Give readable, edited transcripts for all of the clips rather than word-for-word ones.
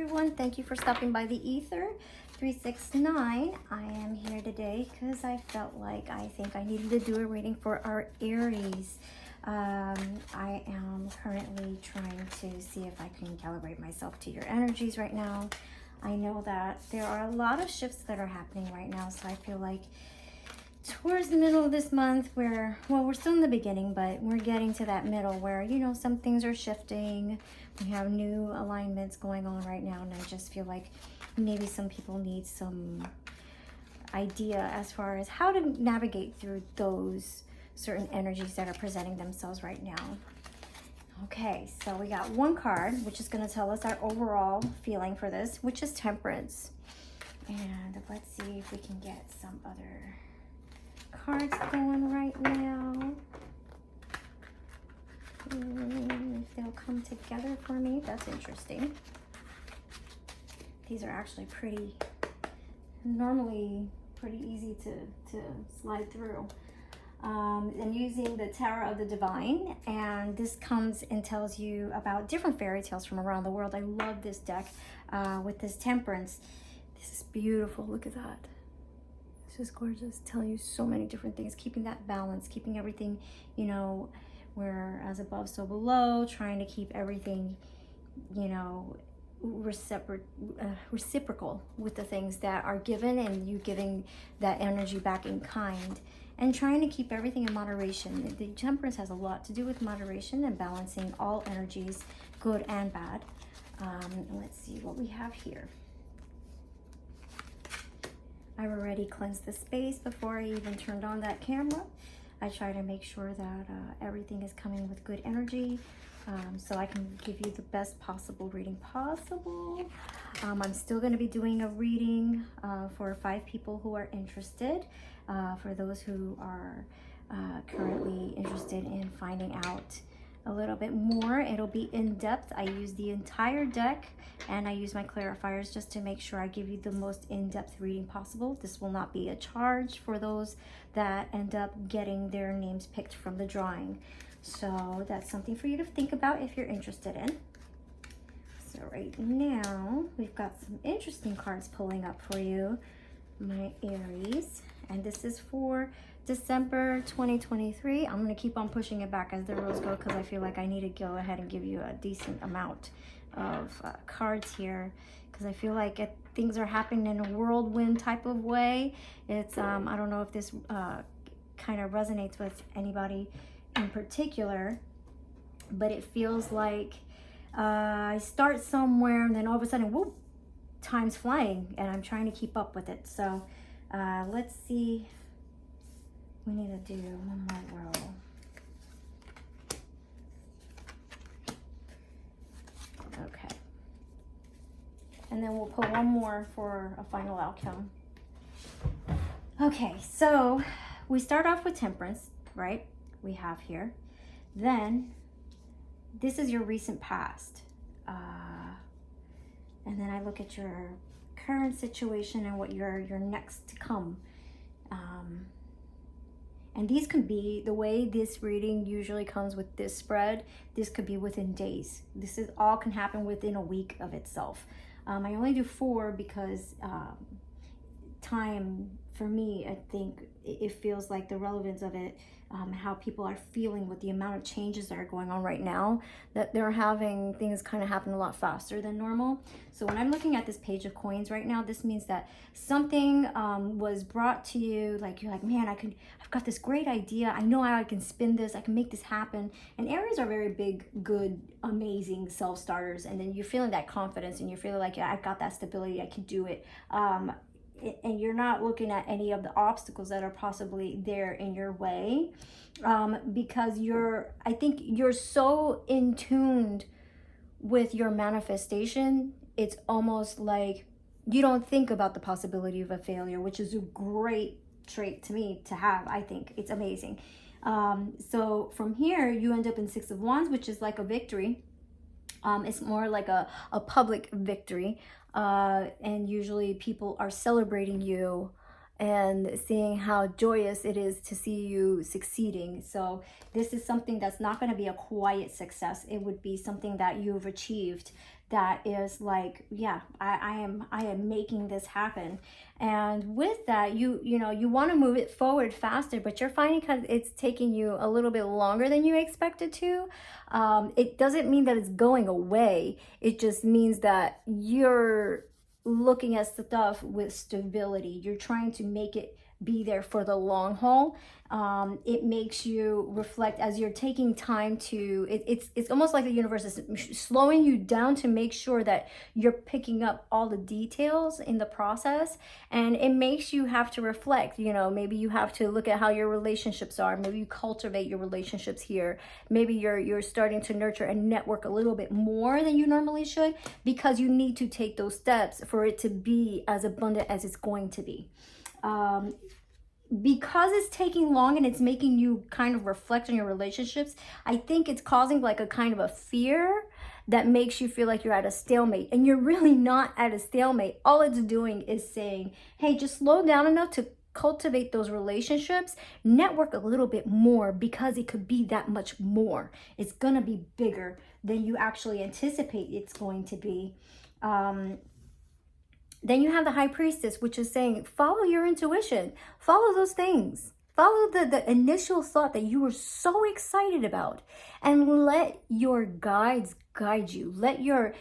everyone. Thank you for stopping by the Ether 369. I am here today because I felt like I think I needed to do a reading for our Aries. I am currently trying to see if I can calibrate myself to your energies right now. I know that there are a lot of shifts that are happening right now, so I feel like towards the middle of this month where, well, we're still in the beginning, but we're getting to that middle where, you know, some things are shifting. We have new alignments going on right now, and I just feel like maybe some people need some idea as far as how to navigate through those certain energies that are presenting themselves right now. Okay, so we got one card, which is going to tell us our overall feeling for this, which is Temperance. And let's see if we can get some other cards going right now. If they'll come together for me, that's interesting. These are actually normally pretty easy to slide through. And using the Tower of the Divine, and this comes and tells you about different fairy tales from around the world. I love this deck with this Temperance. This is beautiful. Look at that. It's just gorgeous. Telling you so many different things, keeping that balance, keeping everything, you know, where as above so below, trying to keep everything, you know, reciprocal with the things that are given, and you giving that energy back in kind, and trying to keep everything in moderation. The Temperance has a lot to do with moderation and balancing all energies, good and bad. Let's see what we have here. I've already cleansed the space before I even turned on that camera. I try to make sure that everything is coming with good energy, so I can give you the best possible reading possible. I'm still going to be doing a reading for 5 people who are interested. For those who are currently interested in finding out a little bit more, it'll be in depth. I use the entire deck, and I use my clarifiers just to make sure I give you the most in-depth reading possible. This will not be a charge for those that end up getting their names picked from the drawing. So that's something for you to think about if you're interested in. So right now, we've got some interesting cards pulling up for you, my Aries. And this is for December 2023. I'm going to keep on pushing it back as the rules go, because I feel like I need to go ahead and give you a decent amount of cards here, because I feel like things are happening in a whirlwind type of way. It's I don't know if this kind of resonates with anybody in particular, but it feels like I start somewhere and then all of a sudden, whoop, time's flying, and I'm trying to keep up with it. So let's see. We need to do one more row. Okay. And then we'll pull one more for a final outcome. Okay, so we start off with Temperance, right? We have here. Then this is your recent past. And then I look at your current situation and what your next to come. And these could be, the way this reading usually comes with this spread, this could be within days. This is all can happen within a week of itself. I only do 4 because time, for me, I think it feels like the relevance of it, how people are feeling with the amount of changes that are going on right now, that they're having things kind of happen a lot faster than normal. So when I'm looking at this Page of Coins right now, this means that something was brought to you, like you're like, man, I've got this great idea. I know how I can spin this. I can make this happen. And Aries are very big, good, amazing self-starters. And then you're feeling that confidence, and you're feeling like, yeah, I've got that stability. I can do it. And you're not looking at any of the obstacles that are possibly there in your way, because I think you're so in tuned with your manifestation. It's almost like you don't think about the possibility of a failure, which is a great trait to me to have. I think it's amazing. So from here, you end up in 6 of Wands, which is like a victory. It's more like a public victory. And usually people are celebrating you and seeing how joyous it is to see you succeeding. So this is something that's not going to be a quiet success. It would be something that you've achieved that is like, yeah, I am making this happen. And with that, you know, you want to move it forward faster, but you're finding because it's taking you a little bit longer than you expected to. It doesn't mean that it's going away. It just means that you're looking at stuff with stability. You're trying to make it be there for the long haul. It makes you reflect as you're taking time to, it's almost like the universe is slowing you down to make sure that you're picking up all the details in the process. And it makes you have to reflect, you know, maybe you have to look at how your relationships are. Maybe you cultivate your relationships here. Maybe you're starting to nurture and network a little bit more than you normally should, because you need to take those steps for it to be as abundant as it's going to be. Because it's taking long and it's making you kind of reflect on your relationships, I think it's causing like a kind of a fear that makes you feel like you're at a stalemate, and you're really not at a stalemate. All it's doing is saying, hey, just slow down enough to cultivate those relationships, network a little bit more, because it could be that much more. It's gonna be bigger than you actually anticipate it's going to be. Then you have the high priestess, which is saying, follow your intuition, follow those things, follow the initial thought that you were so excited about, and let your guides guide you. Let your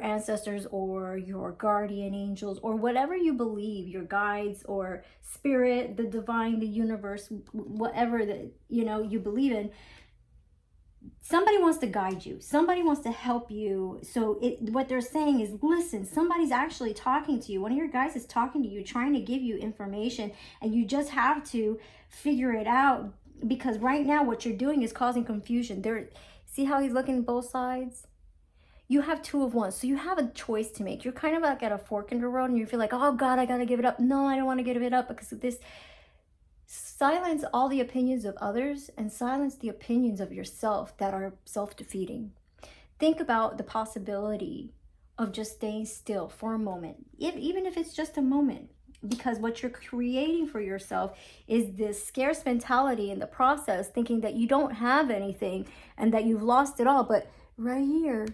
ancestors or your guardian angels or whatever you believe, your guides or spirit, the divine, the universe, whatever that, you know, you believe in, somebody wants to guide you, somebody wants to help you. So what they're saying is, listen, somebody's actually talking to you. One of your guys is talking to you, trying to give you information, and you just have to figure it out, because right now what you're doing is causing confusion. See how he's looking at both sides? You have two of one, so you have a choice to make. You're kind of like at a fork in the road, and you feel like, oh God, I gotta give it up. No, I don't want to give it up because of this. Silence all the opinions of others and silence the opinions of yourself that are self-defeating. Think about the possibility of just staying still for a moment, even if it's just a moment, because what you're creating for yourself is this scarce mentality in the process, thinking that you don't have anything and that you've lost it all. But right here,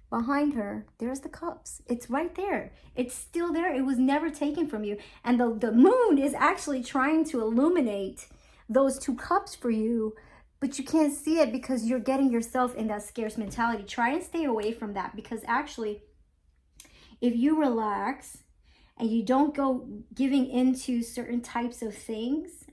behind her, there's the cups. It's right there. It's still there. It was never taken from you. And the moon is actually trying to illuminate those two cups for you, but you can't see it because you're getting yourself in that scarce mentality. Try and stay away from that, because actually, if you relax and you don't go giving into certain types of things,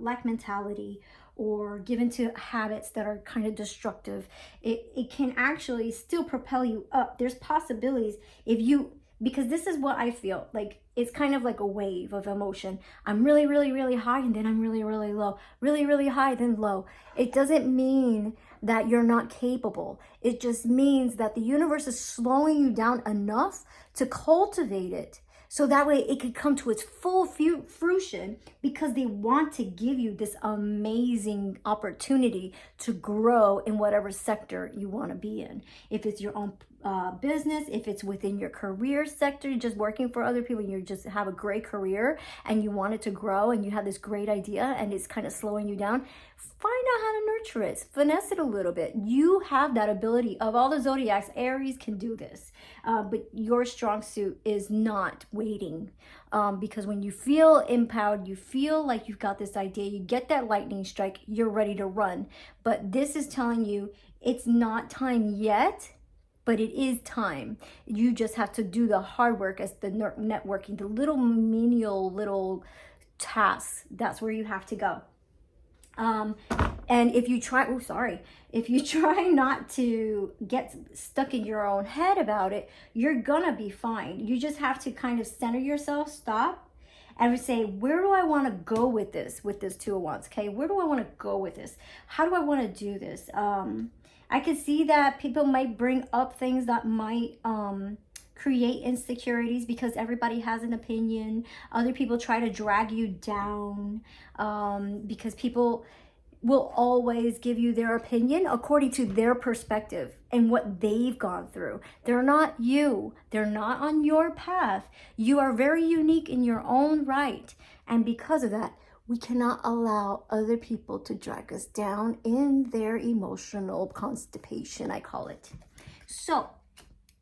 lack mentality, or given to habits that are kind of destructive, it can actually still propel you up. There's possibilities because this is what I feel like. It's kind of like a wave of emotion. I'm really, really, really high, and then I'm really, really low. Really, really high, then low. It doesn't mean that you're not capable. It just means that the universe is slowing you down enough to cultivate it, so that way it could come to its full fruition, because they want to give you this amazing opportunity to grow in whatever sector you want to be in. If it's your own business, if it's within your career sector, you're just working for other people, and you just have a great career and you want it to grow, and you have this great idea and it's kind of slowing you down, find out how to nurture it, finesse it a little bit. You have that ability. Of all the zodiacs, Aries can do this, but your strong suit is not waiting, because when you feel empowered, you feel like you've got this idea, you get that lightning strike, you're ready to run. But this is telling you it's not time yet, but it is time. You just have to do the hard work, as the networking, the little menial little tasks. That's where you have to go. And if you try, if you try not to get stuck in your own head about it, you're gonna be fine. You just have to kind of center yourself, stop, and say, where do I want to go with this Two of Wands? Okay, where do I want to go with this? How do I want to do this? I can see that people might bring up things that might create insecurities, because everybody has an opinion. Other people try to drag you down, because people will always give you their opinion according to their perspective and what they've gone through. They're not you. They're not on your path. You are very unique in your own right. And because of that, we cannot allow other people to drag us down in their emotional constipation, I call it. So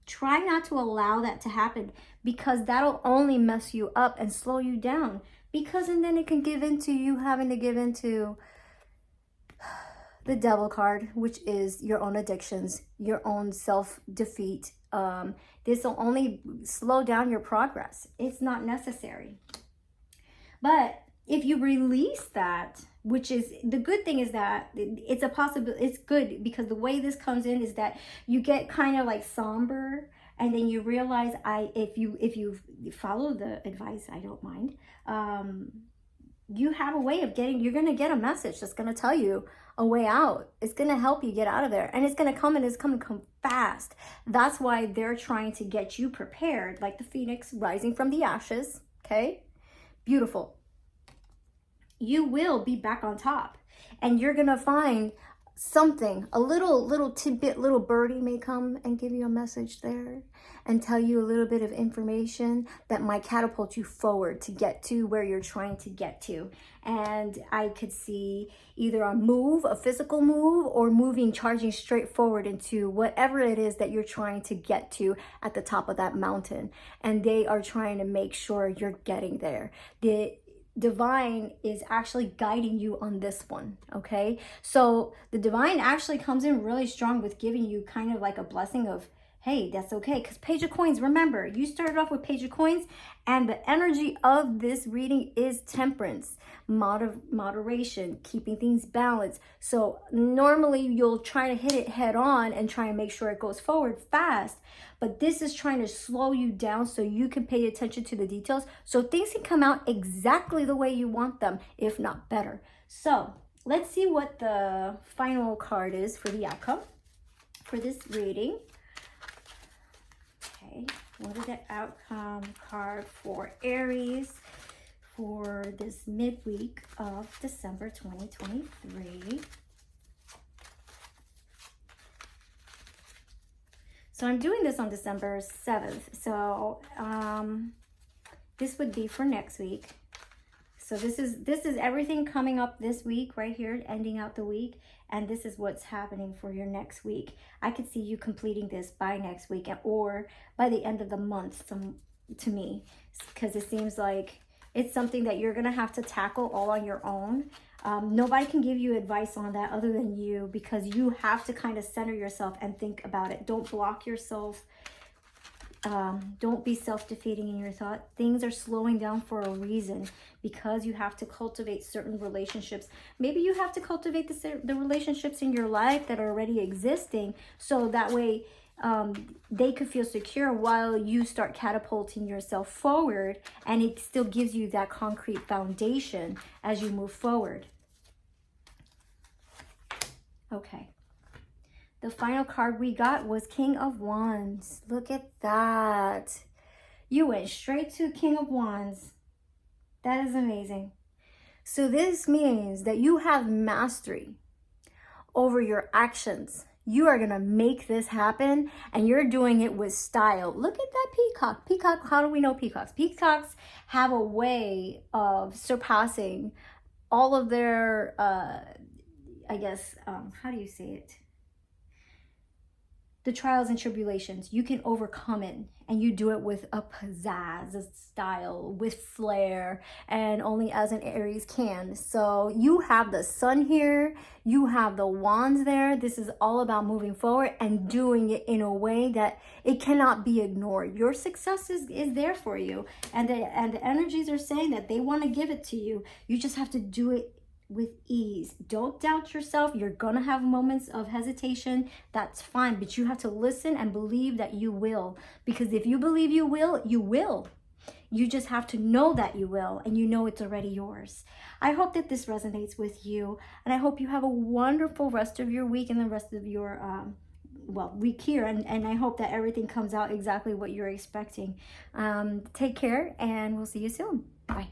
try not to allow that to happen, because that'll only mess you up and slow you down, because and then it can give into you having to give into the devil card, which is your own addictions, your own self-defeat. This will only slow down your progress. It's not necessary. But if you release that, which is the good thing, is that it's a possibility. It's good because the way this comes in is that you get kind of like somber, and then you realize if you follow the advice, I don't mind. You have a way of you're going to get a message that's going to tell you a way out. It's going to help you get out of there, and it's going to come, and it's going to come fast. That's why they're trying to get you prepared, like the phoenix rising from the ashes. Okay, beautiful. You will be back on top, and you're going to find something, a little tidbit, little birdie may come and give you a message there and tell you a little bit of information that might catapult you forward to get to where you're trying to get to. And I could see either a physical move, or charging straight forward into whatever it is that you're trying to get to at the top of that mountain. And they are trying to make sure you're getting there. The divine is actually guiding you on this one. Okay, so the divine actually comes in really strong with giving you kind of like a blessing of, hey, that's okay. Because Page of Coins, remember, you started off with Page of Coins, and the energy of this reading is temperance, moderation, keeping things balanced. So normally you'll try to hit it head on and try and make sure it goes forward fast. But this is trying to slow you down so you can pay attention to the details, so things can come out exactly the way you want them, if not better. So let's see what the final card is for the outcome for this reading. Okay, what is the outcome card for Aries for this midweek of December 2023? So I'm doing this on December 7th. So this would be for next week. So this is everything coming up this week right here, ending out the week. And this is what's happening for your next week. I could see you completing this by next week, or by the end of the month to me, because it seems like it's something that you're going to have to tackle all on your own. Nobody can give you advice on that other than you, because you have to kind of center yourself and think about it. Don't block yourself. Don't be self-defeating in your thought. Things are slowing down for a reason, because you have to cultivate certain relationships. Maybe you have to cultivate the relationships in your life that are already existing, so that way they could feel secure while you start catapulting yourself forward, and it still gives you that concrete foundation as you move forward. Okay. The final card we got was King of Wands. Look at that. You went straight to King of Wands. That is amazing. So this means that you have mastery over your actions. You are going to make this happen, and you're doing it with style. Look at that peacock. Peacock, how do we know peacocks? Peacocks have a way of surpassing all of their, I guess, how do you say it? The trials and tribulations. You can overcome it, and you do it with a pizzazz, a style, with flair, and only as an Aries can. So you have the sun here, you have the wands there. This is all about moving forward and doing it in a way that it cannot be ignored. Your success is there for you, and the energies are saying that they want to give it to you. You just have to do it with ease. Don't doubt yourself. You're gonna have moments of hesitation. That's fine, but you have to listen and believe that you will, because if you believe you will, you will. You just have to know that you will, and you know it's already yours. I hope that this resonates with you, and I hope you have a wonderful rest of your week and the rest of your week here, and I hope that everything comes out exactly what you're expecting. Take care, and we'll see you soon. Bye.